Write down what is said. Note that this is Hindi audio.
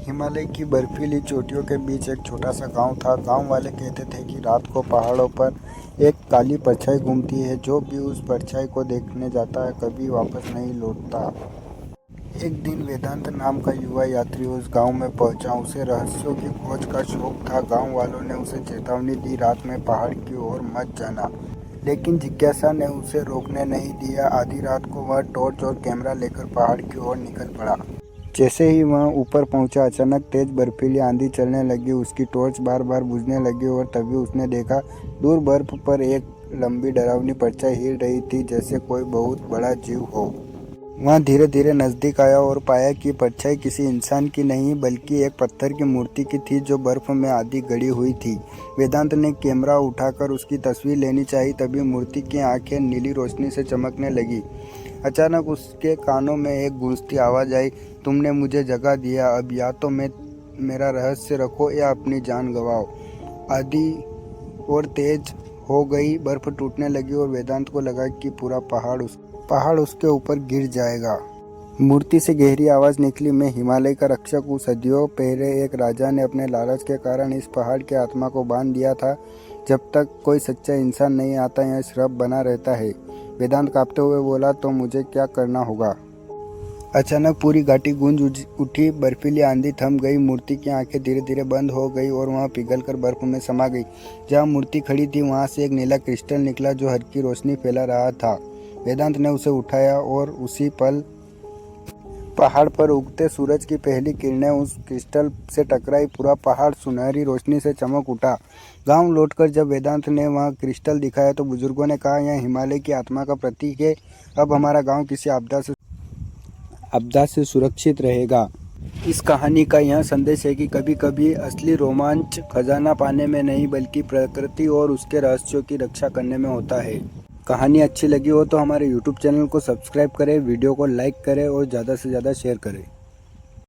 हिमालय की बर्फीली चोटियों के बीच एक छोटा सा गांव था। गांव वाले कहते थे कि रात को पहाड़ों पर एक काली परछाई घूमती है। जो भी उस परछाई को देखने जाता है कभी वापस नहीं लौटता। एक दिन वेदांत नाम का युवा यात्री उस गांव में पहुंचा। उसे रहस्यों की खोज का शौक था। गांव वालों ने उसे चेतावनी दी, रात में पहाड़ की ओर मत जाना, लेकिन जिज्ञासा ने उसे रोकने नहीं दिया। आधी रात को वह टॉर्च और कैमरा लेकर पहाड़ की ओर निकल पड़ा। जैसे ही वह ऊपर पहुंचा, अचानक तेज बर्फीली आंधी चलने लगी। उसकी टॉर्च बार बार बुझने लगी और तभी उसने देखा, दूर बर्फ पर एक लंबी डरावनी परछाई हिल रही थी, जैसे कोई बहुत बड़ा जीव हो। वह धीरे धीरे नजदीक आया और पाया कि परछाई किसी इंसान की नहीं बल्कि एक पत्थर की मूर्ति की थी, जो बर्फ में आधी गड़ी हुई थी। वेदांत ने कैमरा उठाकर उसकी तस्वीर लेनी चाही, तभी मूर्ति की आंखें नीली रोशनी से चमकने लगी। अचानक उसके कानों में एक गूंजती आवाज़ आई, तुमने मुझे जगा दिया, अब या तो मेरा रहस्य रखो या अपनी जान गंवाओ। आंधी और तेज हो गई, बर्फ टूटने लगी और वेदांत को लगा कि पूरा पहाड़ उसके ऊपर गिर जाएगा। मूर्ति से गहरी आवाज़ निकली, मैं हिमालय का रक्षक हूँ। सदियों पहले एक राजा ने अपने लालच के कारण इस पहाड़ की आत्मा को बांध दिया था। जब तक कोई सच्चा इंसान नहीं आता, यह श्राप बना रहता है। वेदांत कांपते हुए बोला, तो मुझे क्या करना होगा? अचानक पूरी घाटी गूंज उठी। बर्फीली आंधी थम गई, मूर्ति की आंखें धीरे धीरे बंद हो गई और वह पिघलकर बर्फ में समा गई। जहाँ मूर्ति खड़ी थी वहाँ से एक नीला क्रिस्टल निकला, जो हल्की रोशनी फैला रहा था। वेदांत ने उसे उठाया और उसी पल पहाड़ पर उगते सूरज की पहली किरणें उस क्रिस्टल से टकराई। पूरा पहाड़ सुनहरी रोशनी से चमक उठा। गांव लौटकर जब वेदांत ने वहाँ क्रिस्टल दिखाया तो बुजुर्गों ने कहा, यह हिमालय की आत्मा का प्रतीक है। अब हमारा गांव किसी आपदा से सुरक्षित रहेगा। इस कहानी का यह संदेश है कि कभी कभी असली रोमांच खजाना पाने में नहीं बल्कि प्रकृति और उसके रहस्यों की रक्षा करने में होता है। कहानी अच्छी लगी हो तो हमारे YouTube चैनल को सब्सक्राइब करें, वीडियो को लाइक करें और ज़्यादा से ज़्यादा शेयर करें।